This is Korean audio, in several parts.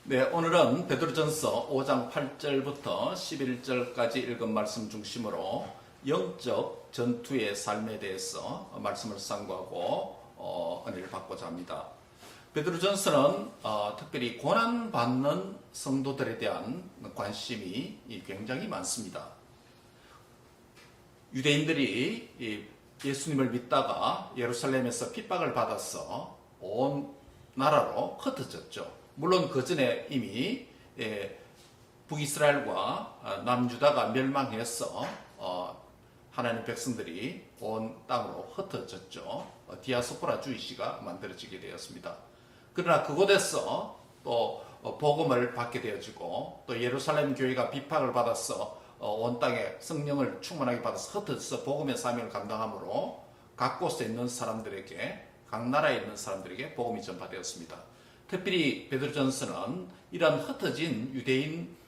네, 오늘은 베드로전서 5장 8절부터 11절까지 읽은 말씀 중심으로 영적 전투의 삶에 대해서 말씀을 상고하고 은혜를 받고자 합니다. 베드로전서는 특별히 고난받는 성도들에 대한 관심이 굉장히 많습니다. 유대인들이 예수님을 믿다가 예루살렘에서 핍박을 받아서 온 나라로 흩어졌죠. 물론 그 전에 이미 북이스라엘과 남유다가 멸망해서 하나님 백성들이 온 땅으로 흩어졌죠. 디아스포라 주의시가 만들어지게 되었습니다. 그러나 그곳에서 또 복음을 받게 되어지고 또 예루살렘 교회가 비박을 받아서 온 땅에 성령을 충만하게 받아서 흩어져서 복음의 사명을 감당함으로 각 곳에 있는 사람들에게, 각 나라에 있는 사람들에게 복음이 전파되었습니다. 특별히 베드로전서는 이러한 흩어진 유대인들이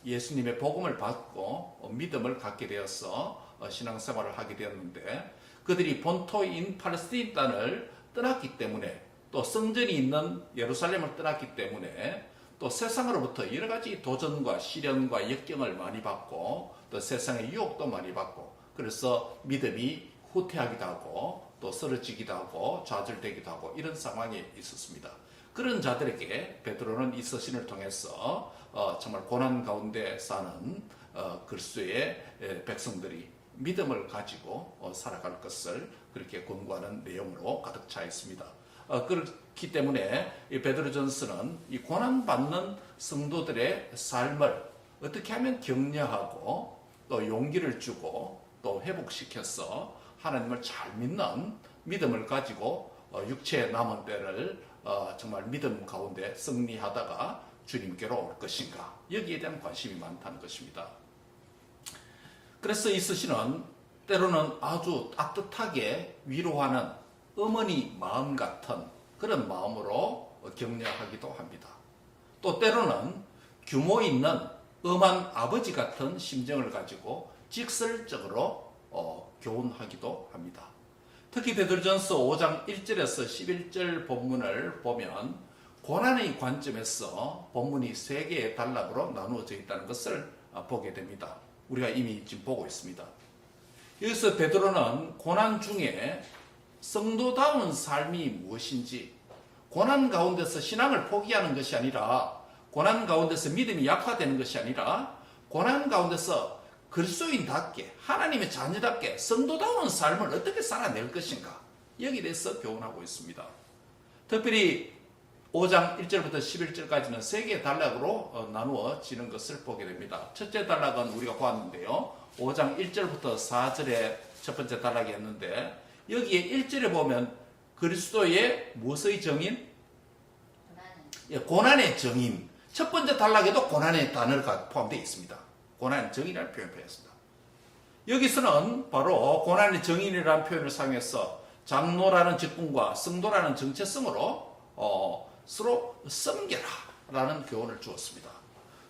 예수님의 복음을 받고 믿음을 갖게 되어서 신앙생활을 하게 되었는데, 그들이 본토인 팔레스타인 땅을 떠났기 때문에, 또 성전이 있는 예루살렘을 떠났기 때문에 또 세상으로부터 여러 가지 도전과 시련과 역경을 많이 받고 또 세상의 유혹도 많이 받고, 그래서 믿음이 후퇴하기도 하고 또 쓰러지기도 하고 좌절되기도 하고 이런 상황이 있었습니다. 그런 자들에게 베드로는 이 서신을 통해서 정말 고난 가운데 사는 그리스도의 백성들이 믿음을 가지고 살아갈 것을 그렇게 권고하는 내용으로 가득 차 있습니다. 그렇기 때문에 이 베드로전서는 이 고난받는 성도들의 삶을 어떻게 하면 격려하고 또 용기를 주고 또 회복시켜서 하나님을 잘 믿는 믿음을 가지고 육체의 남은 때를 정말 믿음 가운데 승리하다가 주님께로 올 것인가, 여기에 대한 관심이 많다는 것입니다. 그래서 이 서신은 때로는 아주 따뜻하게 위로하는 어머니 마음 같은 그런 마음으로 격려하기도 합니다. 또 때로는 규모 있는 엄한 아버지 같은 심정을 가지고 직설적으로 교훈하기도 합니다. 특히 베드로전서 5장 1절에서 11절 본문을 보면 고난의 관점에서 본문이 세 개의 단락으로 나누어져 있다는 것을 보게 됩니다. 우리가 이미 지금 보고 있습니다. 여기서 베드로는 고난 중에 성도다운 삶이 무엇인지, 고난 가운데서 신앙을 포기하는 것이 아니라, 고난 가운데서 믿음이 약화되는 것이 아니라, 고난 가운데서 그리스도인답게, 하나님의 자녀답게 성도다운 삶을 어떻게 살아낼 것인가, 여기에 대해서 교훈하고 있습니다. 특별히 5장 1절부터 11절까지는 세 개의 단락으로 나누어지는 것을 보게 됩니다. 첫째 단락은 우리가 보았는데요, 5장 1절부터 4절의 첫 번째 단락이었는데, 여기에 1절에 보면 그리스도의 무엇의 정인? 고난의 정인. 첫 번째 단락에도 고난의 단어가 포함되어 있습니다. 고난의 정인이라는 표현을 표현했습니다. 여기서는 바로 고난의 정인이라는 표현을 사용해서 장로라는 직분과 성도라는 정체성으로 서로 섬겨라 라는 교훈을 주었습니다.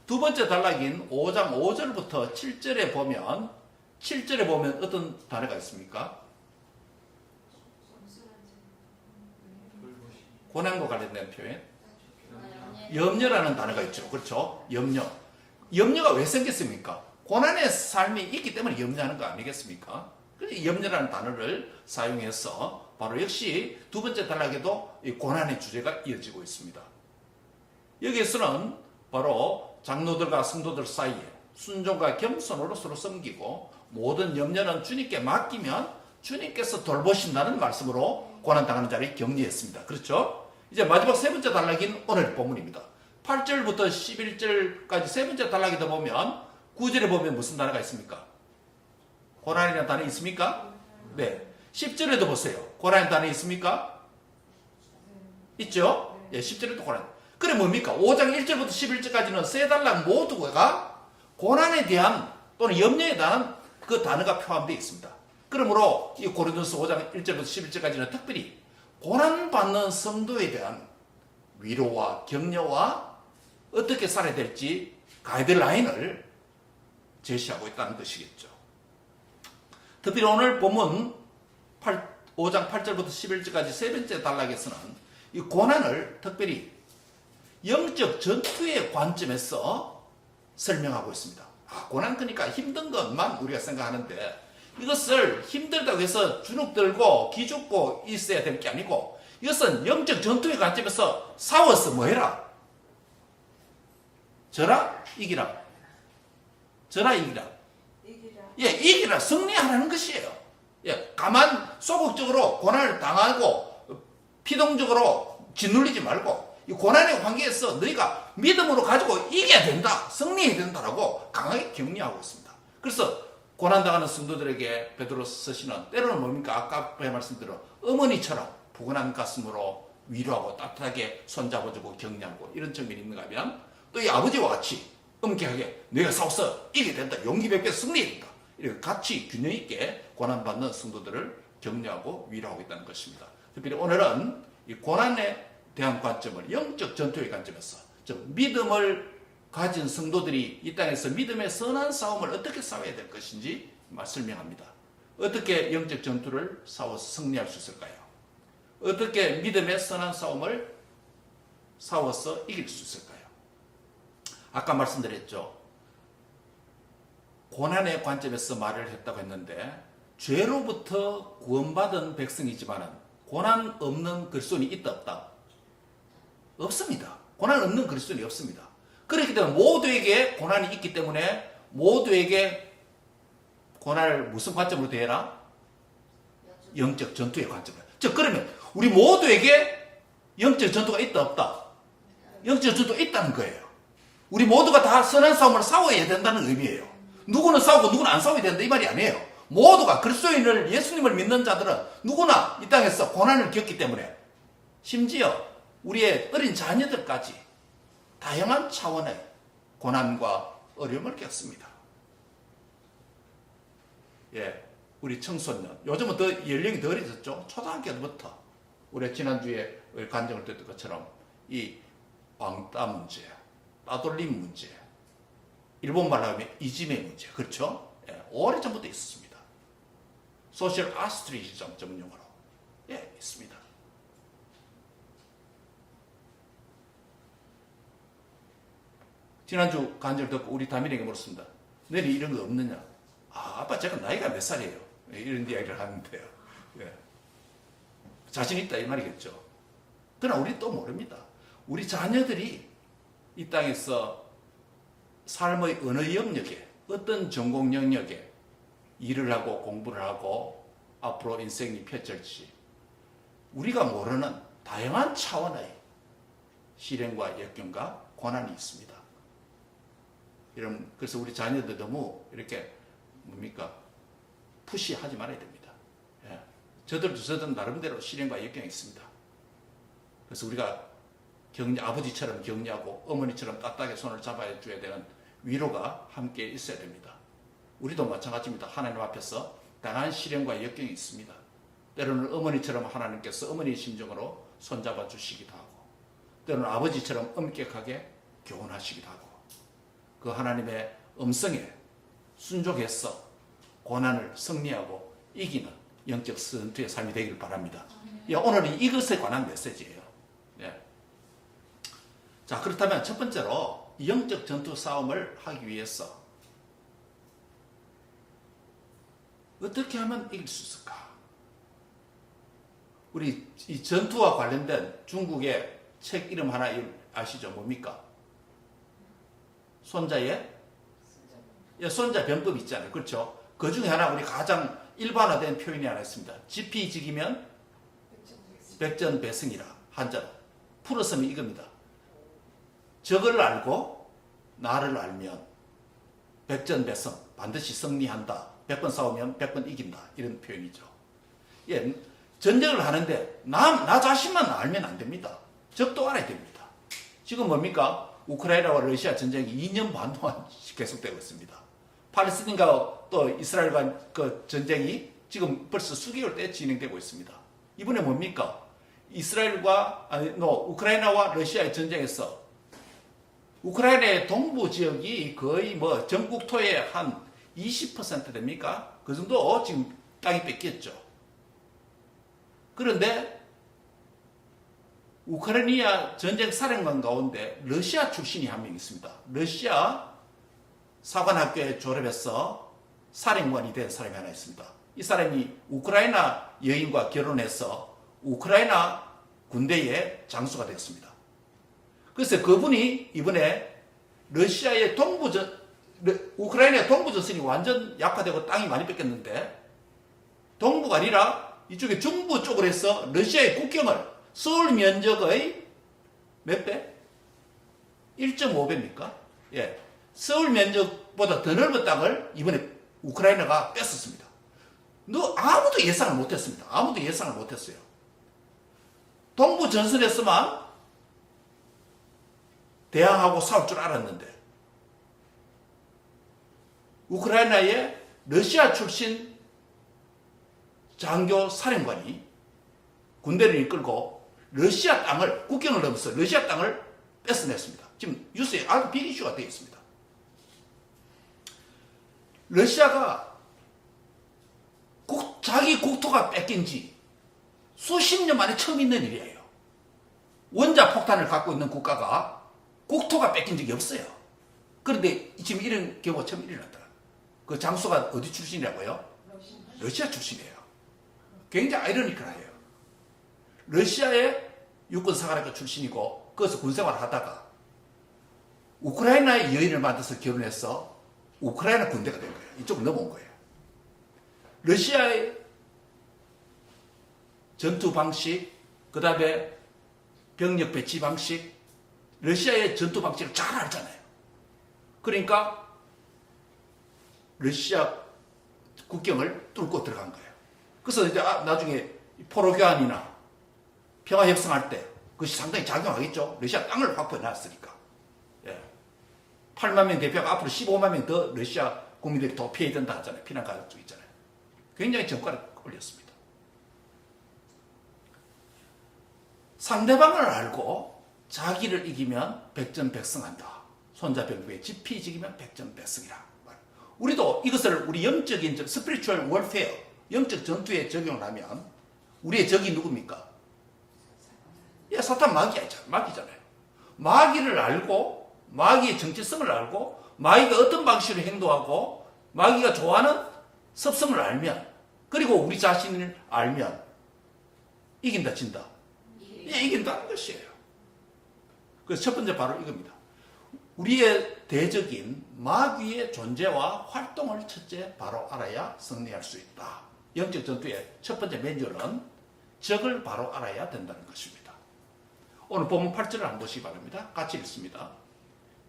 두 번째 단락인 5장 5절부터 7절에 보면 어떤 단어가 있습니까? 고난과 관련된 표현, 염려라는 단어가 있죠. 그렇죠? 염려가 왜 생겼습니까? 고난의 삶이 있기 때문에 염려하는 거 아니겠습니까? 그래서 염려라는 단어를 사용해서 바로 역시 두 번째 단락에도 이 고난의 주제가 이어지고 있습니다. 여기에서는 바로 장로들과 성도들 사이에 순종과 겸손으로 서로 섬기고 모든 염려는 주님께 맡기면 주님께서 돌보신다는 말씀으로 고난당하는 자를 격려했습니다. 그렇죠? 이제 마지막 세 번째 단락인 오늘 본문입니다. 8절부터 11절까지 세 번째 단락에도 보면 9절에 보면 무슨 단어가 있습니까? 고난이라는 단어 있습니까? 네. 10절에도 보세요. 고난이라는 단어 있습니까? 있죠? 예, 10절에도 고난. 그래 뭡니까? 5장 1절부터 11절까지는 세 단락 모두가 고난에 대한 또는 염려에 대한 그 단어가 포함되어 있습니다. 그러므로 이 고린도서 5장 1절부터 11절까지는 특별히 고난받는 성도에 대한 위로와 격려와 어떻게 살아야 될지 가이드라인을 제시하고 있다는 것이겠죠. 특별히 오늘 본문 5장 8절부터 11절까지 세 번째 단락에서는 이 고난을 특별히 영적 전투의 관점에서 설명하고 있습니다. 고난 그러니까 힘든 것만 우리가 생각하는데 이것을 힘들다고 해서 주눅 들고 기죽고 있어야 될 게 아니고 이것은 영적 전투의 관점에서 싸워서 뭐 해라? 져라? 이기라? 져라? 이기라? 예, 이기라, 승리하라는 것이에요. 예, 가만 소극적으로 고난을 당하고 피동적으로 짓눌리지 말고 이 고난의 환경에서 너희가 믿음으로 가지고 이겨야 된다, 승리해야 된다라고 강하게 격려하고 있습니다. 그래서 고난당하는 성도들에게 베드로 서신은 때로는 뭡니까? 아까 말씀드린 어머니처럼 포근한 가슴으로 위로하고 따뜻하게 손잡아주고 격려하고 이런 측면이 있는가 하면 또 이 아버지와 같이 엄격하게 너희가 싸워서 이겨야 된다, 용기 뵙게 승리해야 된다, 이렇게 같이 균형 있게 고난받는 성도들을 격려하고 위로하고 있다는 것입니다. 특별히 오늘은 이 고난에 대한 관점을 영적 전투의 관점에서 즉 믿음을 가진 성도들이 이 땅에서 믿음의 선한 싸움을 어떻게 싸워야 될 것인지 설명합니다. 어떻게 영적 전투를 싸워서 승리할 수 있을까요? 어떻게 믿음의 선한 싸움을 싸워서 이길 수 있을까요? 아까 말씀드렸죠. 고난의 관점에서 말을 했다고 했는데 죄로부터 구원받은 백성이지만 고난 없는 그리스도인이 있다 없다? 없습니다. 고난 없는 그리스도인이 없습니다. 그렇기 때문에 모두에게 고난이 있기 때문에 모두에게 고난을 무슨 관점으로 대해라? 영적 전투의 관점으로. 즉 그러면 우리 모두에게 영적 전투가 있다 없다? 영적 전투가 있다는 거예요. 우리 모두가 다 선한 싸움을 싸워야 된다는 의미예요. 누구는 싸우고 누구는 안 싸워야 된다 이 말이 아니에요. 모두가 그리스도인을 예수님을 믿는 자들은 누구나 이 땅에서 고난을 겪기 때문에 심지어 우리의 어린 자녀들까지 다양한 차원의 고난과 어려움을 겪습니다. 예, 우리 청소년 요즘은 더 연령이 더 어려졌죠. 초등학교 때부터 우리 지난주에 간증을 듣던 것처럼 이 왕따 문제, 따돌림 문제, 일본말로 하면 이지메 문제, 그렇죠? 예, 오래전부터 있었습니다. 소셜 아스트리즘 전문용어로 예, 있습니다. 지난주 간증을 듣고 우리 다민에게 물었습니다. 너는 이런 거 없느냐? 아빠 제가 나이가 몇 살이에요? 이런 이야기를 하는데요. 예. 자신 있다 이 말이겠죠. 그러나 우리 또 모릅니다. 우리 자녀들이 이 땅에서 삶의 어느 영역에 어떤 전공 영역에 일을 하고 공부를 하고 앞으로 인생이 펼쳐질지 우리가 모르는 다양한 차원의 시련과 역경과 고난이 있습니다. 그래서 우리 자녀들 너무 이렇게 뭡니까? 푸시하지 말아야 됩니다. 예. 저들도 나름대로 시련과 역경이 있습니다. 그래서 우리가 아버지처럼 격려하고 어머니처럼 따뜻하게 손을 잡아줘야 되는 위로가 함께 있어야 됩니다. 우리도 마찬가지입니다. 하나님 앞에서 다양한 시련과 역경이 있습니다. 때로는 어머니처럼 하나님께서 어머니의 심정으로 손잡아 주시기도 하고 때로는 아버지처럼 엄격하게 교훈하시기도 하고 그 하나님의 음성에 순종해서 고난을 승리하고 이기는 영적 전투의 삶이 되길 바랍니다. 예, 오늘은 이것에 관한 메시지예요. 예. 자, 그렇다면 첫 번째로 영적 전투 싸움을 하기 위해서 어떻게 하면 이길 수 있을까? 우리 이 전투와 관련된 중국의 책 이름 하나 아시죠? 뭡니까? 손자의 손자 변법 있잖아요. 그렇죠? 그 중에 하나 우리 가장 일반화된 표현이 하나 있습니다. 지피지기면 백전배승이라 한자로 풀어서면 이겁니다. 적을 알고 나를 알면 백전배승 반드시 승리한다. 100번 싸우면 100번 이긴다. 이런 표현이죠. 예, 전쟁을 하는데 나 자신만 알면 안 됩니다. 적도 알아야 됩니다. 지금 뭡니까? 우크라이나와 러시아 전쟁이 2년 반 동안 계속되고 있습니다. 팔레스틴과 또 이스라엘과 그 전쟁이 지금 벌써 수개월째 진행되고 있습니다. 이번에 뭡니까? 우크라이나와 러시아의 전쟁에서 우크라이나의 동부 지역이 거의 전국 토의 한 20% 됩니까? 그 정도 지금 땅이 뺏겼죠. 그런데 우크라이나 전쟁 사령관 가운데 러시아 출신이 한 명 있습니다. 러시아 사관학교에 졸업해서 사령관이 된 사람이 하나 있습니다. 이 사람이 우크라이나 여인과 결혼해서 우크라이나 군대의 장수가 되었습니다. 그래서 그분이 이번에 러시아의 우크라이나의 동부전선이 완전 약화되고 땅이 많이 뺏겼는데 동부가 아니라 이쪽에 중부 쪽으로 해서 러시아의 국경을 서울 면적의 몇 배? 1.5배입니까? 예. 서울 면적보다 더 넓은 땅을 이번에 우크라이나가 뺐었습니다. 아무도 예상을 못했습니다. 아무도 예상을 못했어요. 동부 전선에서만 대항하고 싸울 줄 알았는데 우크라이나의 러시아 출신 장교 사령관이 군대를 이끌고 러시아 땅을 국경을 넘어서 러시아 땅을 뺏어냈습니다. 지금 뉴스에 아주 빅 이슈가 되어 있습니다. 러시아가 자기 국토가 뺏긴 지 수십 년 만에 처음 있는 일이에요. 원자 폭탄을 갖고 있는 국가가 국토가 뺏긴 적이 없어요. 그런데 지금 이런 경우가 처음 일어났다. 그 장수가 어디 출신이라고요? 러시아 출신이에요. 굉장히 아이러니컬해요. 러시아의 육군사관학교 출신이고 거기서 군생활을 하다가 우크라이나의 여인을 만나서 결혼해서 우크라이나 군대가 된 거예요. 이쪽으로 넘어온 거예요. 러시아의 전투 방식, 그 다음에 병력 배치 방식, 러시아의 전투 방식을 잘 알잖아요. 그러니까 러시아 국경을 뚫고 들어간 거예요. 그래서 이제 나중에 포로 교환이나 평화 협상할 때 그것이 상당히 작용하겠죠. 러시아 땅을 확보해 놨으니까. 예. 8만 명 대표가 앞으로 15만 명 더 러시아 국민들이 더 피해야 된다 하잖아요. 피난 가족 있잖아요. 굉장히 정가를 올렸습니다. 상대방을 알고 자기를 이기면 백전백승한다. 손자병부에 지피지기면 백전백승이라. 우리도 이것을 우리 영적인 스피리추얼 월페어, 영적 전투에 적용을 하면 우리의 적이 누굽니까? 예, 사탄 마귀잖아요. 마귀를 알고 마귀의 정체성을 알고 마귀가 어떤 방식으로 행동하고 마귀가 좋아하는 습성을 알면 그리고 우리 자신을 알면 이긴다 진다. 예, 이긴다는 것이에요. 그래서 첫 번째 바로 이겁니다. 우리의 대적인 마귀의 존재와 활동을 첫째 바로 알아야 승리할 수 있다. 영적 전투의 첫 번째 매뉴얼은 적을 바로 알아야 된다는 것입니다. 오늘 본문 8절을 한번 보시기 바랍니다. 같이 읽습니다.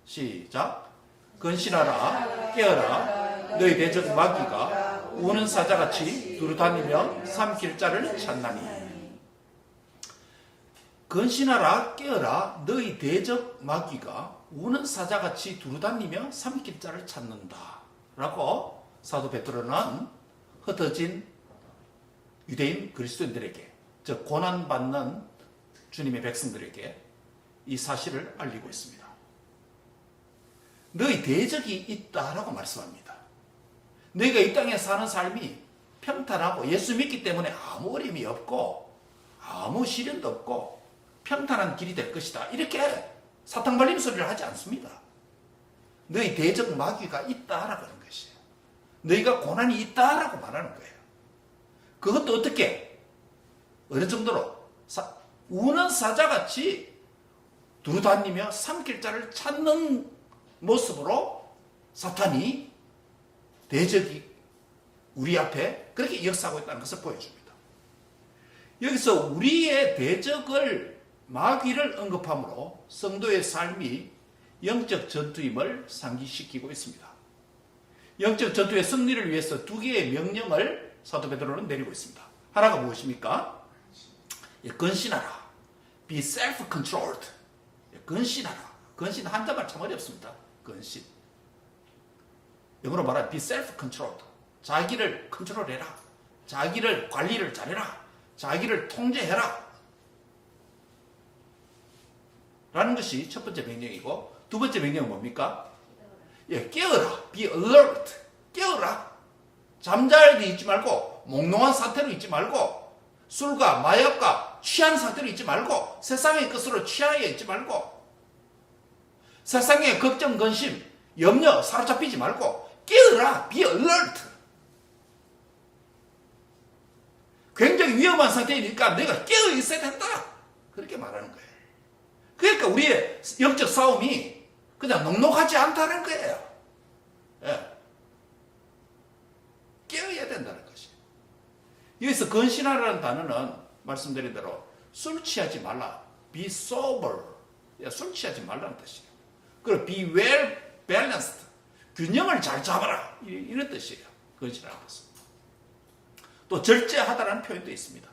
시작. 근신하라 깨어라 너희 대적 마귀가 우는 사자같이 두루다니며 삼킬 자를 찾나니. 근신하라 깨어라 너희 대적 마귀가 우는 사자같이 두루다니며 삼킬 자를 찾는다 라고 사도 베드로는 흩어진 유대인 그리스도인들에게 즉 고난받는 주님의 백성들에게 이 사실을 알리고 있습니다. 너희 대적이 있다라고 말씀합니다. 너희가 이 땅에 사는 삶이 평탄하고 예수 믿기 때문에 아무 어려움이 없고 아무 시련도 없고 평탄한 길이 될 것이다. 이렇게 사탕 발림 소리를 하지 않습니다. 너희 대적 마귀가 있다라고 하는 것이에요. 너희가 고난이 있다라고 말하는 거예요. 그것도 어떻게? 어느 정도로? 우는 사자같이 두루다니며 삼킬 자를 찾는 모습으로 사탄이 대적이 우리 앞에 그렇게 역사하고 있다는 것을 보여줍니다. 여기서 우리의 대적을 마귀를 언급함으로 성도의 삶이 영적 전투임을 상기시키고 있습니다. 영적 전투의 승리를 위해서 두 개의 명령을 사도 베드로는 내리고 있습니다. 하나가 무엇입니까? 근신하라. Be self-controlled. 근신하라. 근신 한자말 참 어렵습니다. 근신. 영어로 말하면 be self-controlled. 자기를 컨트롤해라. 자기를 관리를 잘해라. 자기를 통제해라. 라는 것이 첫 번째 명령이고 두 번째 명령은 뭡니까? 예, 깨어라. Be alert. 깨어라. 잠자리도 있지 말고 몽롱한 상태로 있지 말고 술과 마약과 취한 상태로 있지 말고 세상의 것으로 취하여 있지 말고 세상의 걱정, 근심, 염려 사로잡히지 말고 깨어라. Be alert. 굉장히 위험한 상태이니까 내가 깨어 있어야 된다. 그렇게 말하는 거예요. 그러니까 우리의 영적 싸움이 그냥 넉넉하지 않다는 거예요. 예. 깨어야 된다는 것이. 여기서 근신하라는 단어는 말씀드린 대로 술 취하지 말라. Be sober. 술 취하지 말라는 뜻이에요. 그리고 be well balanced. 균형을 잘 잡아라. 이런 뜻이에요. 근신하는 것은. 또 절제하다라는 표현도 있습니다.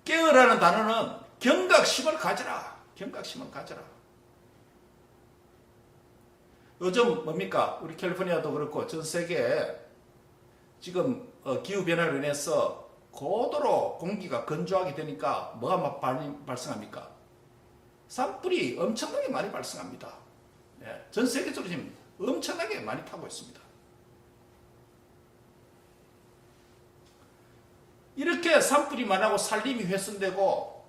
깨어라는 단어는 경각심을 가져라. 경각심을 가져라. 요즘 뭡니까? 우리 캘리포니아도 그렇고 전 세계에 지금 기후변화로 인해서 고도로 공기가 건조하게 되니까 뭐가 막 발생합니까? 산불이 엄청나게 많이 발생합니다. 예, 전 세계적으로 지금 엄청나게 많이 타고 있습니다. 이렇게 산불이 많아고 산림이 훼손되고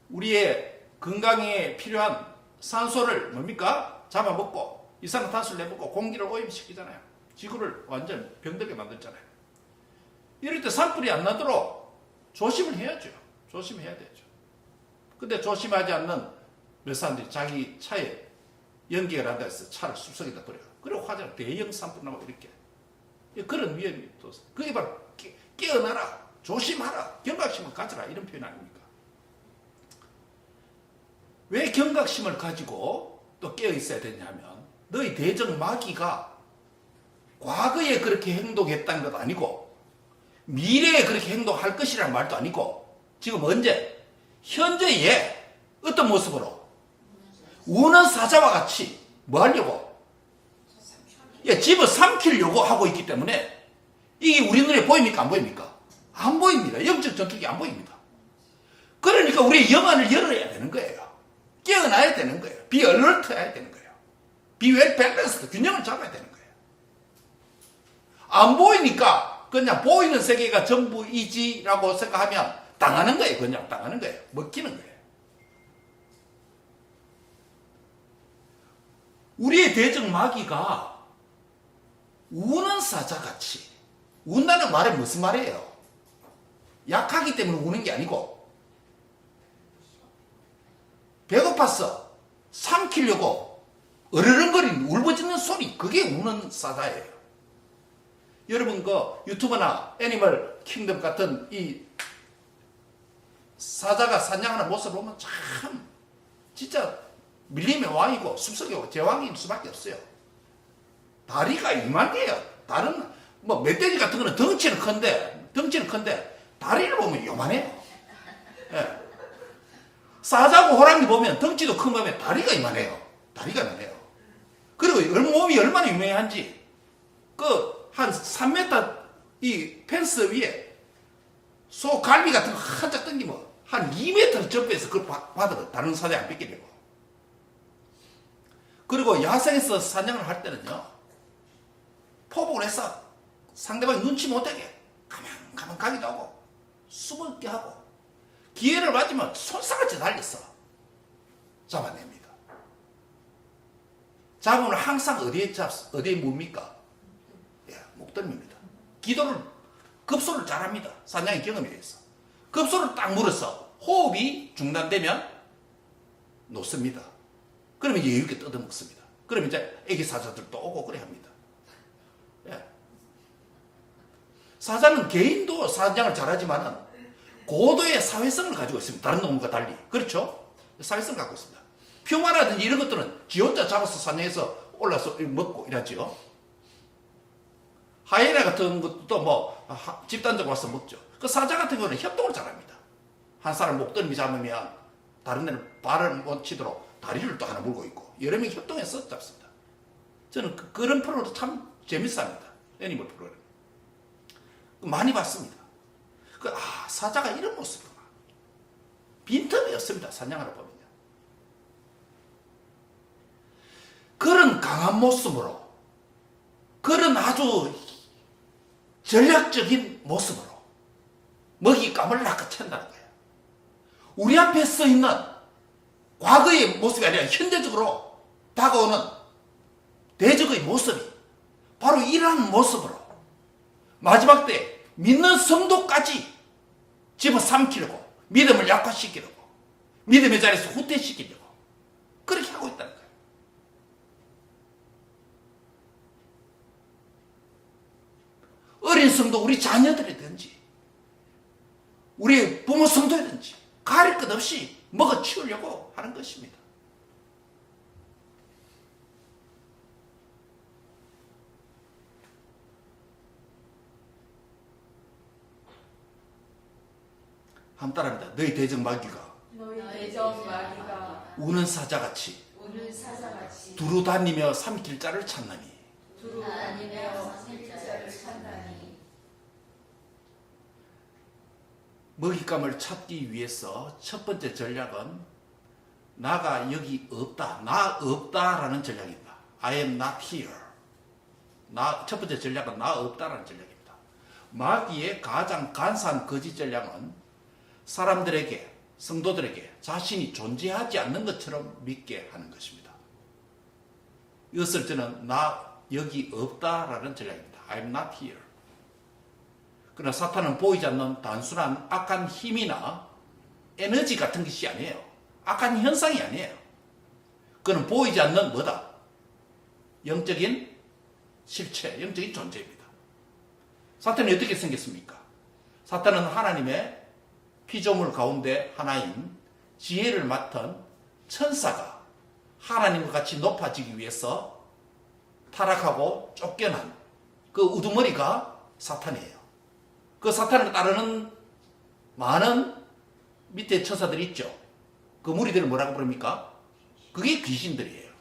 우리의 건강에 필요한 산소를 뭡니까? 잡아먹고 이산화탄소를 내먹고 공기를 오염시키잖아요. 지구를 완전 병들게 만들잖아요. 이럴 때 산불이 안 나도록 조심을 해야죠. 조심해야 되죠. 근데 조심하지 않는 몇 사람들이 자기 차에 연기가 난다 해서 차를 숲속에다 버려요. 그리고 화재가 대형 산불 나고 이렇게. 그런 위험이 또 그게 바로 깨어나라. 조심하라. 경각심을 가져라. 이런 표현 아닙니까? 왜 경각심을 가지고 또 깨어 있어야 되냐면 너희 대적 마귀가 과거에 그렇게 행동했다는 것도 아니고 미래에 그렇게 행동할 것이라는 말도 아니고 지금 언제? 현재에 어떤 모습으로? 우는 사자와 같이 뭐 하려고? 집을 삼키려고 하고 있기 때문에 이게 우리 눈에 보입니까? 안 보입니까? 안 보입니다. 영적 전투기 안 보입니다. 그러니까 우리의 영안을 열어야 되는 거예요. 깨어나야 되는 거예요. Be alert 해야 되는 거예요. Be well balanced. 균형을 잡아야 되는 거예요. 안 보이니까 그냥 보이는 세계가 전부이지라고 생각하면 당하는 거예요. 그냥 당하는 거예요. 먹히는 거예요. 우리의 대적 마귀가 우는 사자같이 운다는 말은 무슨 말이에요? 약하기 때문에 우는 게 아니고 배고팠어. 삼키려고 으르렁거리는 울부짖는 소리 그게 우는 사자예요. 여러분 그 유튜브나 애니멀 킹덤 같은 이 사자가 사냥하는 모습을 보면 참 진짜 밀림의 왕이고 숲속의 제왕일 수밖에 없어요. 다리가 이만해요. 다른 뭐 멧돼지 같은 거는 덩치는 큰데 다리를 보면 요만해요. 예. 사자고 호랑이 보면 덩치도 큰 거면 다리가 이만해요. 그리고 몸이 얼마나 유명한지 그 한 3m 이 펜스 위에 소 갈비 같은 거 한짝 당기면 한 2m 점프해서 그걸 받아 다른 사자 안 뺏기려고. 그리고 야생에서 사냥을 할 때는요 포복을 해서 상대방이 눈치 못하게 가만 가기도 하고 숨을 게 하고 기회를 맞으면 손싸같이 달려서 잡아냅니다. 잡으면 항상 어디에 뭡니까? 목덜미입니다. 급소를 잘합니다. 사냥의 경험에 의해서. 급소를 딱 물어서 호흡이 중단되면 놓습니다. 그러면 여유있게 뜯어먹습니다. 그러면 이제 애기 사자들도 오고 그래 합니다. 예. 사자는 개인도 사냥을 잘하지만은 고도의 사회성을 가지고 있습니다. 다른 동물과 달리. 그렇죠? 사회성을 갖고 있습니다. 퓨마라든지 이런 것들은 지 혼자 잡아서 사냥해서 올라서 먹고 이러죠. 하이에나 같은 것도 뭐 집단적으로 와서 먹죠. 그 사자 같은 경우는 협동을 잘합니다. 한 사람 목덜미 잡으면 다른 데는 발을 못 치도록 다리를 또 하나 물고 있고 여러 명이 협동해서 잡습니다. 저는 그런 프로도 참 재밌습니다. 애니멀 프로그램. 많이 봤습니다. 사자가 이런 모습이구나. 빈틈이 없습니다. 사냥하러 보면요. 그런 강한 모습으로 그런 아주 전략적인 모습으로 먹잇감을 낚아챈다는 거예요. 우리 앞에 서 있는 과거의 모습이 아니라 현재적으로 다가오는 대적의 모습이 바로 이러한 모습으로 마지막 때 믿는 성도까지 집어삼키려고, 믿음을 약화시키려고, 믿음의 자리에서 후퇴시키려고 그렇게 하고 있다는 거예요. 어린 성도 우리 자녀들이든지 우리 부모 성도이든지 가릴 것 없이 먹어치우려고 하는 것입니다. 한 따라합니다. 너희 대적 마귀가 우는 사자같이 두루다니며 삼킬 자를 찾나니. 먹잇감을 찾기 위해서 첫 번째 전략은 나가 여기 없다, 나 없다라는 전략입니다. I am not here. 첫 번째 전략은 나 없다라는 전략입니다. 마귀의 가장 간사한 거짓 전략은 사람들에게, 성도들에게 자신이 존재하지 않는 것처럼 믿게 하는 것입니다. 이것을 저는 나 여기 없다라는 전략입니다. I am not here. 그러나 사탄은 보이지 않는 단순한 악한 힘이나 에너지 같은 것이 아니에요. 악한 현상이 아니에요. 그는 보이지 않는 뭐다? 영적인 실체, 영적인 존재입니다. 사탄이 어떻게 생겼습니까? 사탄은 하나님의 피조물 가운데 하나인 지혜를 맡은 천사가 하나님과 같이 높아지기 위해서 타락하고 쫓겨난 그 우두머리가 사탄이에요. 그 사탄을 따르는 많은 밑에 천사들이 있죠. 그 무리들을 뭐라고 부릅니까? 그게 귀신들이에요.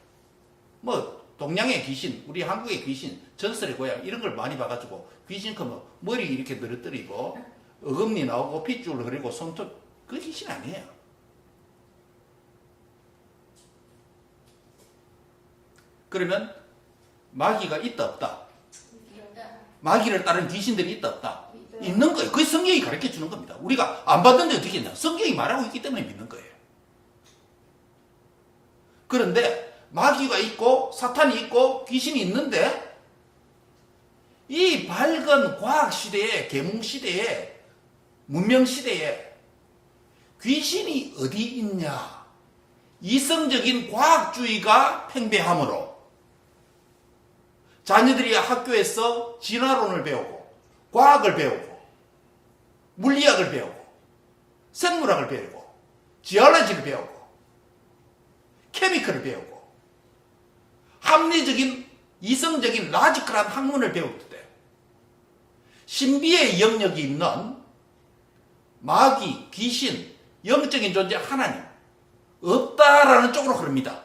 뭐 동양의 귀신, 우리 한국의 귀신, 전설의 고향 이런 걸 많이 봐가지고 귀신 크면 머리 이렇게 늘어뜨리고 어금니 나오고 핏줄 흐리고 손톱, 그 귀신 아니에요. 그러면 마귀가 있다 없다? 마귀를 따르는 귀신들이 있다 없다? 있는 거예요. 그게 성경이 가르쳐 주는 겁니다. 우리가 안 받는데 어떻게 했냐? 성경이 말하고 있기 때문에 믿는 거예요. 그런데 마귀가 있고 사탄이 있고 귀신이 있는데 이 밝은 과학 시대에, 계몽 시대에, 문명 시대에 귀신이 어디 있냐? 이성적인 과학주의가 팽배함으로 자녀들이 학교에서 진화론을 배우고 과학을 배우고 물리학을 배우고 생물학을 배우고 지올로지를 배우고 케미컬을 배우고 합리적인 이성적인 라지컬한 학문을 배울 때 신비의 영역이 있는 마귀, 귀신, 영적인 존재 하나님 없다라는 쪽으로 흐릅니다.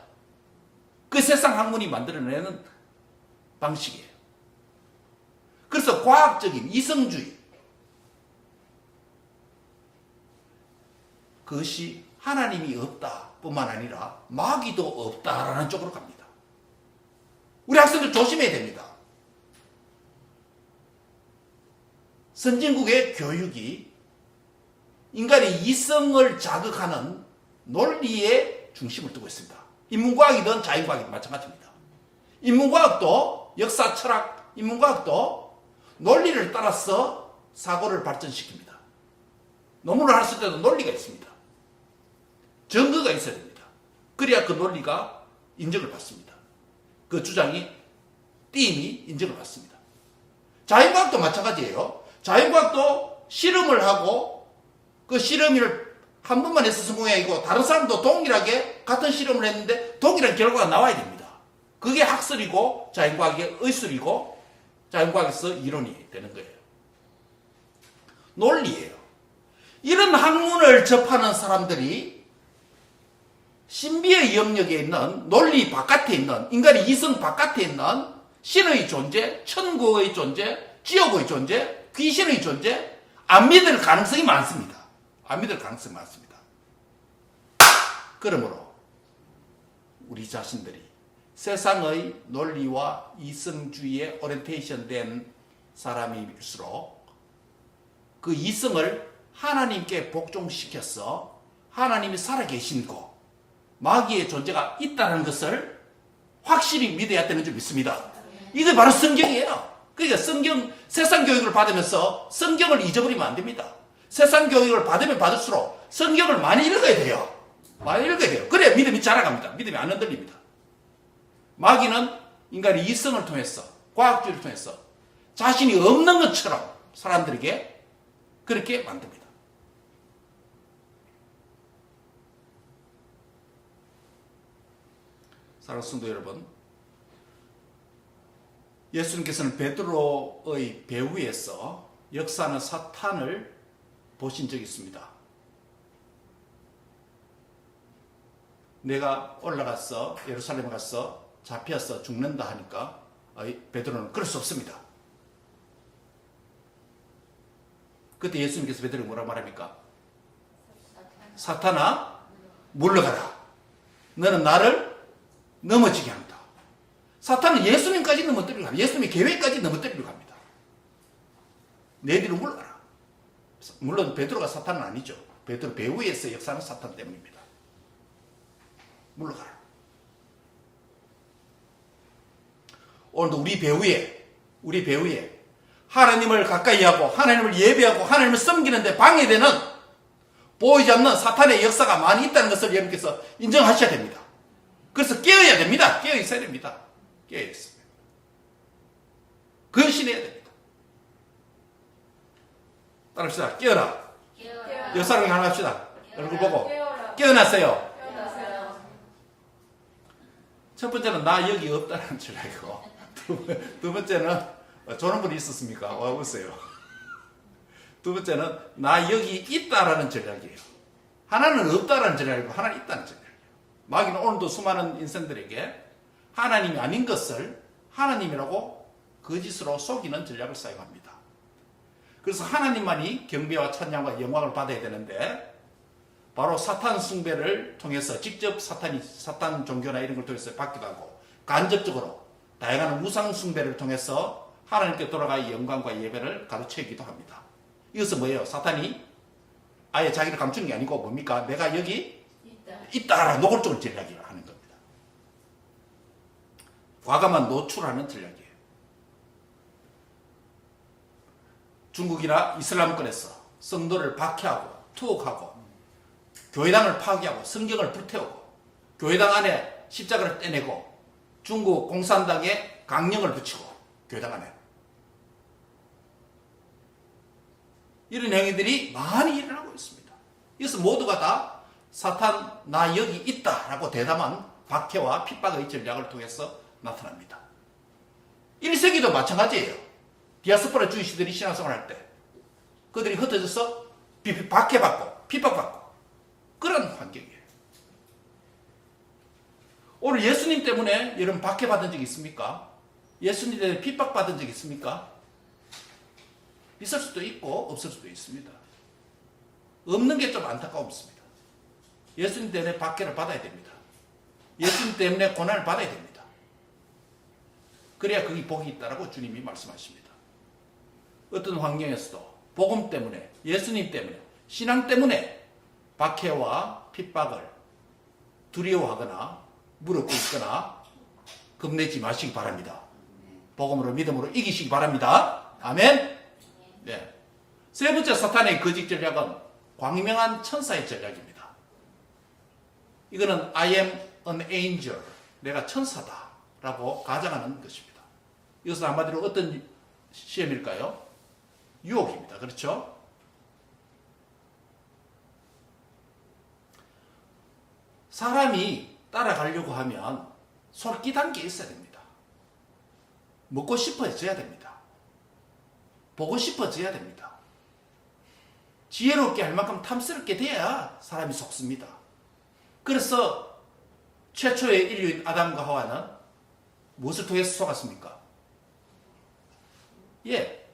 그 세상 학문이 만들어내는 방식이에요. 그래서 과학적인 이성주의 그것이 하나님이 없다 뿐만 아니라 마귀도 없다라는 쪽으로 갑니다. 우리 학생들 조심해야 됩니다. 선진국의 교육이 인간의 이성을 자극하는 논리에 중심을 두고 있습니다. 인문과학이든 자연과학이든 마찬가지입니다. 인문과학도 역사, 철학, 인문과학도 논리를 따라서 사고를 발전시킵니다. 논문을 할 때도 논리가 있습니다. 증거가 있어야 됩니다. 그래야 그 논리가 인정을 받습니다. 그 주장이, 띠임이 인정을 받습니다. 자연과학도 마찬가지예요. 자연과학도 실험을 하고 그 실험을 한 번만 해서 성공이 아니고 다른 사람도 동일하게 같은 실험을 했는데 동일한 결과가 나와야 됩니다. 그게 학설이고 자연과학의 의술이고 자연과학에서 이론이 되는 거예요. 논리예요. 이런 학문을 접하는 사람들이 신비의 영역에 있는 논리 바깥에 있는 인간의 이성 바깥에 있는 신의 존재, 천국의 존재, 지옥의 존재, 귀신의 존재 안 믿을 가능성이 많습니다. 안 믿을 가능성이 많습니다. 그러므로 우리 자신들이 세상의 논리와 이성주의에 오리엔테이션 된 사람일수록 그 이성을 하나님께 복종시켜서 하나님이 살아계신 거, 마귀의 존재가 있다는 것을 확실히 믿어야 되는 줄 믿습니다. 이게 바로 성경이에요. 그러니까 세상 교육을 받으면서 성경을 잊어버리면 안 됩니다. 세상 교육을 받으면 받을수록 성경을 많이 읽어야 돼요. 많이 읽어야 돼요. 그래야 믿음이 자라갑니다. 믿음이 안 흔들립니다. 마귀는 인간의 이성을 통해서, 과학주의를 통해서 자신이 없는 것처럼 사람들에게 그렇게 만듭니다. 사랑하는 성도 여러분, 예수님께서는 베드로의 배후에서 역사하는 사탄을 보신 적이 있습니다. 내가 올라가서 예루살렘에 가서 잡혀서 죽는다 하니까 베드로는 그럴 수 없습니다. 그때 예수님께서 베드로에게 뭐라고 말합니까? 사탄아, 물러가라. 너는 나를 넘어지게 한다. 사탄은 예수님까지 넘어뜨리려고 합니다. 예수님의 계획까지 넘어뜨리려고 합니다. 내 뒤로 물러가라. 물론 베드로가 사탄은 아니죠. 베드로 배후에서 역사하는 사탄 때문입니다. 물러가라. 오늘도 우리 배후에 하나님을 가까이 하고 하나님을 예배하고 하나님을 섬기는데 방해되는 보이지 않는 사탄의 역사가 많이 있다는 것을 여러분께서 인정하셔야 됩니다. 그래서 깨어야 됩니다. 깨어 있어야 됩니다. 깨어 있습니다. 근신해야 됩니다. 따라합시다. 깨어라. 옆 사람에게 하나 합시다. 얼굴 보고 깨어났어요. 첫 번째는 나 여기 없다는 줄 알고, 두 번째는 저런 분이 있었습니까? 와 보세요. 두 번째는 나 여기 있다라는 전략이에요. 하나는 없다라는 전략이고 하나는 있다는 전략이에요. 마귀는 오늘도 수많은 인생들에게 하나님이 아닌 것을 하나님이라고 거짓으로 속이는 전략을 사용합니다. 그래서 하나님만이 경배와 찬양과 영광을 받아야 되는데, 바로 사탄 숭배를 통해서 직접 사탄 종교나 이런 걸 통해서 받기도 하고, 간접적으로 다양한 우상 숭배를 통해서 하나님께 돌아가 영광과 예배를 가르치기도 합니다. 이것은 뭐예요? 사탄이 아예 자기를 감추는 게 아니고 뭡니까? 내가 여기 있다라 노골적으로 전략을 하는 겁니다. 과감한 노출하는 전략이에요. 중국이나 이슬람권에서 성도를 박해하고 투옥하고 교회당을 파괴하고 성경을 불태우고 교회당 안에 십자가를 떼내고 중국 공산당에 강령을 붙이고 교회당 안에 이런 행위들이 많이 일어나고 있습니다. 이것은 모두가 다 사탄 나 여기 있다라고 대담한 박해와 핍박의 전략을 통해서 나타납니다. 1세기도 마찬가지예요. 디아스포라 주이시들이 신앙생활 할 때 그들이 흩어져서 박해받고 핍박받고 그런 환경이에요. 오늘 예수님 때문에 여러분 박해받은 적이 있습니까? 예수님 때문에 핍박받은 적이 있습니까? 있을 수도 있고 없을 수도 있습니다. 없는 게 좀 안타까웠습니다. 예수님 때문에 박해를 받아야 됩니다. 예수님 때문에 고난을 받아야 됩니다. 그래야 거기 복이 있다라고 주님이 말씀하십니다. 어떤 환경에서도 복음 때문에, 예수님 때문에, 신앙 때문에 박해와 핍박을 두려워하거나 무릎 꿇거나 겁내지 마시기 바랍니다. 복음으로 믿음으로 이기시기 바랍니다. 아멘. 네. 세 번째 사탄의 거짓 전략은 광명한 천사의 전략입니다. 이거는 I am an angel, 내가 천사다 라고 가정하는 것입니다. 이것은 한마디로 어떤 시험일까요? 유혹입니다. 그렇죠? 사람이 따라가려고 하면 솔깃한 게 있어야 됩니다. 먹고 싶어져야 됩니다. 보고 싶어져야 됩니다. 지혜롭게 할 만큼 탐스럽게 돼야 사람이 속습니다. 그래서 최초의 인류인 아담과 하와는 무엇을 통해서 속았습니까?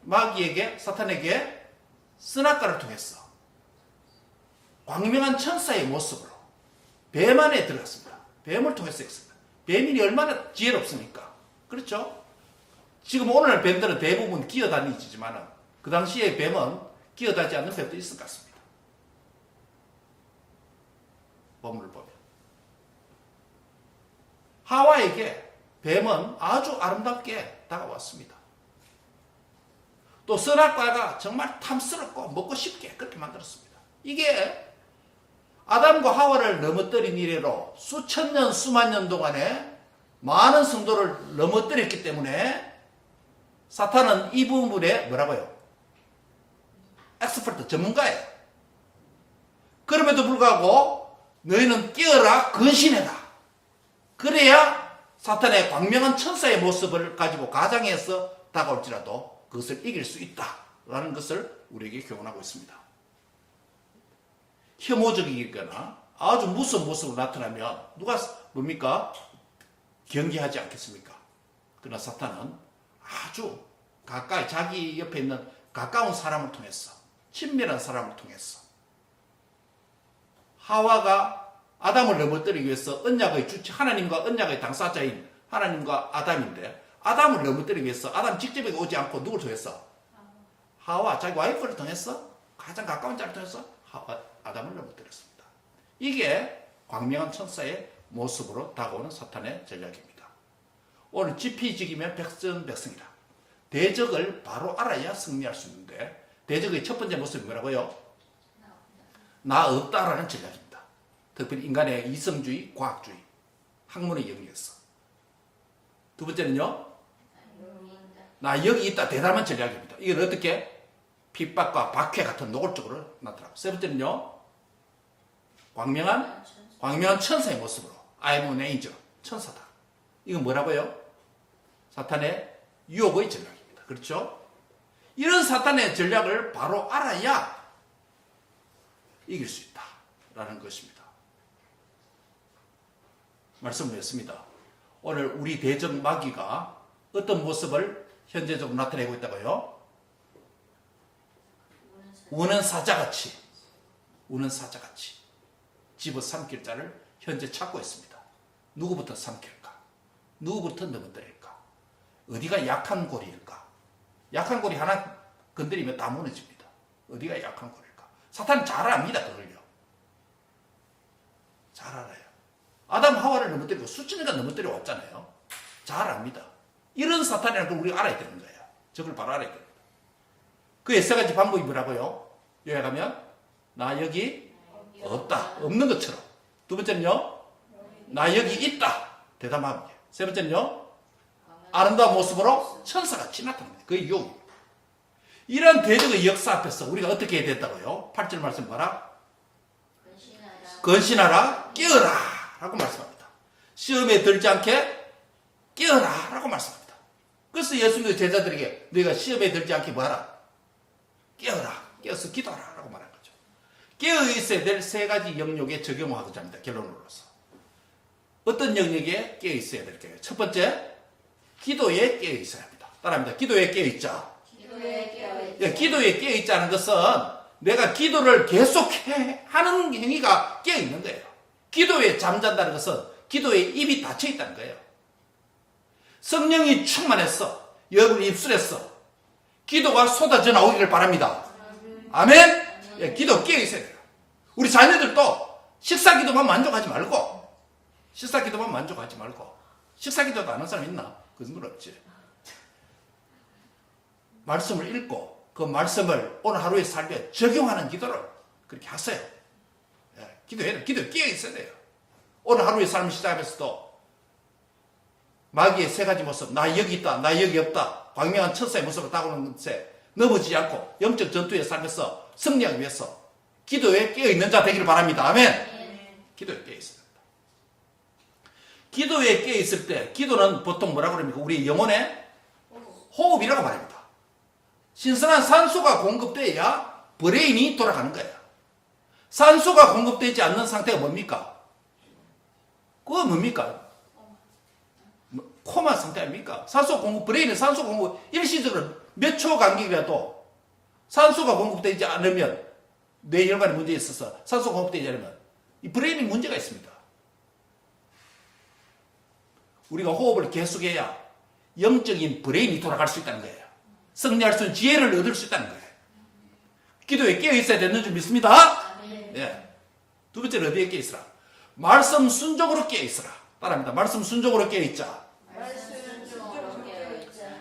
마귀에게, 사탄에게 선악과를 통해서 광명한 천사의 모습으로 뱀 안에 들어갔습니다. 뱀을 통해서 했습니다. 뱀이 얼마나 지혜롭습니까? 그렇죠? 지금 오늘 뱀들은 대부분 기어다니지만 그 당시에 뱀은 기어다니지 않는 뱀도 있을 것 같습니다. 본문을 보면 하와에게 뱀은 아주 아름답게 다가왔습니다. 또 선악과가 정말 탐스럽고 먹고 싶게 그렇게 만들었습니다. 이게 아담과 하와를 넘어뜨린 이래로 수천 년, 수만 년 동안에 많은 성도를 넘어뜨렸기 때문에 사탄은 이 부분에 뭐라고요? 엑스퍼트, 전문가예요. 그럼에도 불구하고 너희는 깨어라, 근신해라. 그래야 사탄의 광명한 천사의 모습을 가지고 가장해서 다가올지라도 그것을 이길 수 있다라는 것을 우리에게 교훈하고 있습니다. 혐오적이거나 아주 무서운 모습으로 나타나면 누가 뭡니까? 경계하지 않겠습니까? 그러나 사탄은 아주 가까이 자기 옆에 있는 가까운 사람을 통해서 친밀한 사람을 통해서 하와가 아담을 넘어뜨리기 위해서 언약의 주체 하나님과 언약의 당사자인 하나님과 아담인데 아담을 넘어뜨리기 위해서 아담 직접 오지 않고 누굴 통해서? 하와 자기 와이프를 통해서 가장 가까운 자를 통해서 아담을 넘어뜨렸습니다. 이게 광명한 천사의 모습으로 다가오는 사탄의 전략입니다. 오늘 지피지기면 백전백승이라. 대적을 바로 알아야 승리할 수 있는데 대적의 첫 번째 모습이 뭐라고요? 나 없다라는 전략입니다. 특별히 인간의 이성주의, 과학주의, 학문의 영역에서. 두 번째는요, 나 여기 있다 대담한 전략입니다. 이건 어떻게? 핍박과 박해 같은 노골적으로 나타나고. 세 번째는요, 광명한 천사의 모습으로 I am an angel, 천사다. 이건 뭐라고요? 사탄의 유혹의 전략입니다. 그렇죠? 이런 사탄의 전략을 바로 알아야 이길 수 있다라는 것입니다. 말씀을 했습니다. 오늘 우리 대적 마귀가 어떤 모습을 현재적으로 나타내고 있다고요? 우는 사자같이 집어삼킬 자를 현재 찾고 있습니다. 누구부터 삼킬까? 누구부터 넘어뜨릴까? 어디가 약한 고리일까? 약한 고리 하나 건드리면 다 무너집니다. 어디가 약한 고리일까? 사탄은 잘 압니다. 그걸요. 잘 알아요. 아담 하와를 넘어뜨리고 수천 년간 넘어뜨려 왔잖아요. 잘 압니다. 이런 사탄이라는 걸 우리가 알아야 되는 거예요. 저걸 바로 알아야 됩니다. 그의 세 가지 방법이 뭐라고요? 요약하면 나 여기 없다. 없는 것처럼. 두 번째는요, 나 여기 있다. 대담하게. 세 번째는요, 아름다운 모습으로 천사같이 나타납니다. 그게 유혹입니다. 이런 대적의 역사 앞에서 우리가 어떻게 해야 된다고요? 8절 말씀 봐라. 근신하라, 깨어라 라고 말씀합니다. 시험에 들지 않게 깨어라 라고 말씀합니다. 그래서 예수님의 제자들에게 너희가 시험에 들지 않게 뭐하라? 깨어라, 깨어서 기도하라 라고 말한 거죠. 깨어 있어야 될 세 가지 영역에 적용하고자 합니다. 결론으로서. 어떤 영역에 깨어 있어야 될까요? 첫 번째, 기도에 깨어 있어야 합니다. 따라합니다. 기도에 깨어 있자. 기도에 깨어 있자는 것은 내가 기도를 계속해 하는 행위가 깨어 있는 거예요. 기도에 잠잔다는 것은 기도에 입이 닫혀 있다는 거예요. 성령이 충만해서 여러분 입술에서 기도가 쏟아져 나오기를 바랍니다. 아멘? 기도 깨어 있어야 돼요. 우리 자녀들도 식사 기도만 만족하지 말고 식사 기도도 안 하는 사람 있나? 그 정도는 없지. 말씀을 읽고 그 말씀을 오늘 하루의 삶에 적용하는 기도를 그렇게 하세요. 기도해야 돼요. 기도에 깨어 있어야 돼요. 오늘 하루의 삶을 시작하면서도 마귀의 세 가지 모습, 나 여기 있다, 나 여기 없다, 광명한 천사의 모습으로 다가오는 것에 넘어지지 않고 영적 전투의 삶에서 승리하기 위해서 기도에 깨어 있는 자 되기를 바랍니다. 아멘. 기도에 깨어 있어야 됩니다. 기도에 깨어 있을 때 기도는 보통 뭐라고 그럽니까? 우리 영혼의 호흡이라고 말합니다. 신선한 산소가 공급돼야 브레인이 돌아가는 거예요. 산소가 공급되지 않는 상태가 뭡니까? 그거 뭡니까? 코마 상태 아닙니까? 산소 공급, 브레인은 산소 공급, 일시적으로 몇 초 간격이라도 산소가 공급되지 않으면 뇌혈관에 문제 있어서 산소 공급되지 않으면 이 브레인에 문제가 있습니다. 우리가 호흡을 계속해야 영적인 브레인이 돌아갈 수 있다는 거예요. 승리할 수 있는 지혜를 얻을 수 있다는 거예요. 기도에 깨어 있어야 되는 줄 믿습니다. 예. 두 번째는 어디에 깨어 있으라? 말씀 순종으로 깨어 있으라. 따라합니다. 말씀 순종으로 깨어 있자.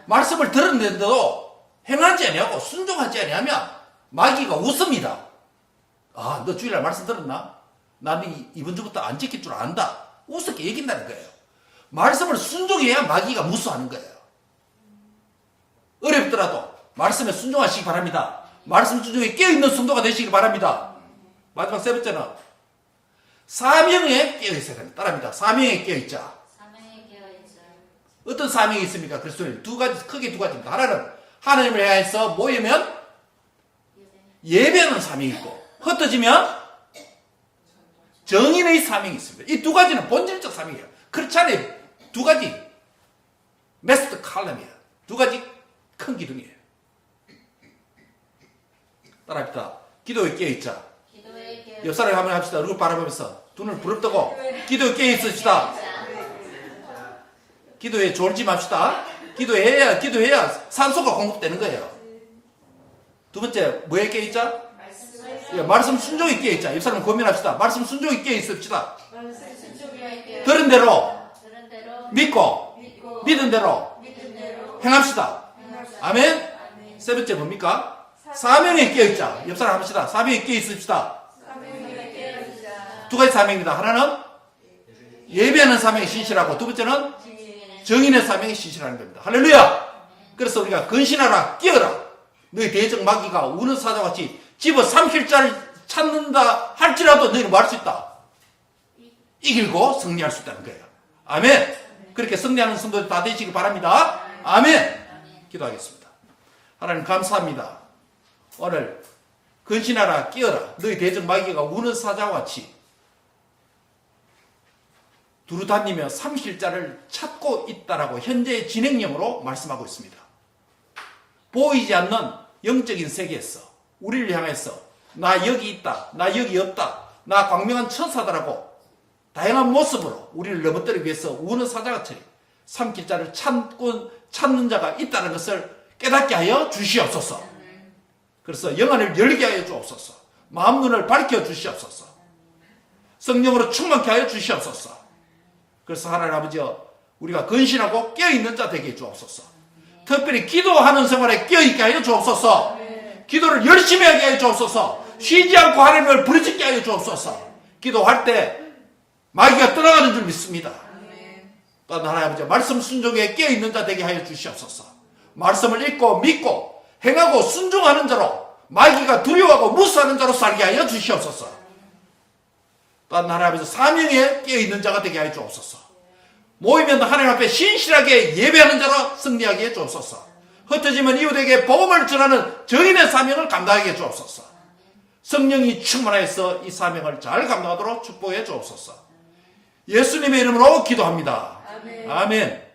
말씀을 들었는데도 행하지 아니하고 순종하지 아니하면 마귀가 웃습니다. 아, 너 주일날 말씀 들었나? 나는 이번 주부터 안 지킬 줄 안다. 우습게 얘긴다는 거예요. 말씀을 순종해야 마귀가 무수하는 거예요. 어렵더라도 말씀에 순종하시기 바랍니다. 말씀 순종에 깨어있는 성도가 되시기 바랍니다. 마지막 세 번째는 사명에 깨어있어야 됩니다. 따라합니다. 사명에 깨어있자. 어떤 사명이 있습니까? 그리스도인 두 가지, 크게 두 가지입니다. 하나는 하나님을 향해서 모이면 예배하는 사명이 있고, 흩어지면 정인의 사명이 있습니다. 이 두 가지는 본질적 사명이에요. 그렇지 않아요. 두 가지 메스트 칼럼이에요. 두 가지 큰 기둥이에요. 따라합니다. 기도에 깨어있자. 옆 사람이 한번 합시다. 얼굴 바라보면서 눈을 부릅뜨고 기도에 깨어있읍시다. 기도에 졸지 맙시다. 기도해야 산소가 공급되는 거예요. 두 번째, 뭐에 깨어있자? 말씀 순종에 깨어있자. 옆 사람 고민합시다. 말씀 순종에 깨어있읍시다. 들은 대로 믿고 믿은 대로 행합시다. 아멘. 세 번째 뭡니까? 사명에 깨어있자. 옆 사람 합시다. 사명에 깨어있읍시다. 두 가지 사명입니다. 하나는 예배하는 사명에 신실하고, 두 번째는 정인의 사명에 신실하는 겁니다. 할렐루야. 그래서 우리가 근신하라, 깨어라. 너희 대적 마귀가 우는 사자같이 집어 삼킬 자를 찾는다 할지라도 너희는 뭐 할 수 있다? 이길고 승리할 수 있다는 거예요. 아멘. 그렇게 승리하는 성도들 다 되시기 바랍니다. 아멘. 기도하겠습니다. 하나님 감사합니다. 오늘 근신하라, 깨어라. 너희 대적 마귀가 우는 사자와 같이 두루다니며 삼킬 자를 찾고 있다라고 현재의 진행형으로 말씀하고 있습니다. 보이지 않는 영적인 세계에서 우리를 향해서 나 여기 있다, 나 여기 없다, 나 광명한 천사다라고 다양한 모습으로 우리를 넘어뜨리기 위해서 우는 사자같이 삼킬 자를 찾는 자가 있다는 것을 깨닫게 하여 주시옵소서. 그래서 영안을 열게 하여 주옵소서. 마음 눈을 밝혀 주시옵소서. 성령으로 충만케 하여 주시옵소서. 그래서 하나님 아버지여, 우리가 근신하고 깨어있는 자 되게 해 주옵소서. 특별히 기도하는 생활에 깨어있게 하여 주옵소서. 기도를 열심히 하게 하여 주옵소서. 쉬지 않고 하나님을 부르짖게 하여 주옵소서. 기도할 때 마귀가 떠나가는 줄 믿습니다. 또한 하나님 아버지, 말씀 순종에 깨어있는 자 되게 하여 주시옵소서. 말씀을 읽고 믿고 행하고 순종하는 자로, 마귀가 두려워하고 무수하는 자로 살게 하여 주시옵소서. 또한 하나님 아버지, 사명에 깨어있는 자가 되게 하여 주옵소서. 모이면 하나님 앞에 신실하게 예배하는 자로 승리하게 해 주옵소서. 흩어지면 이웃에게 복음을 전하는 정인의 사명을 감당하게 해 주옵소서. 성령이 충만하여서 이 사명을 잘 감당하도록 축복해 주옵소서. 예수님의 이름으로 기도합니다. 아멘.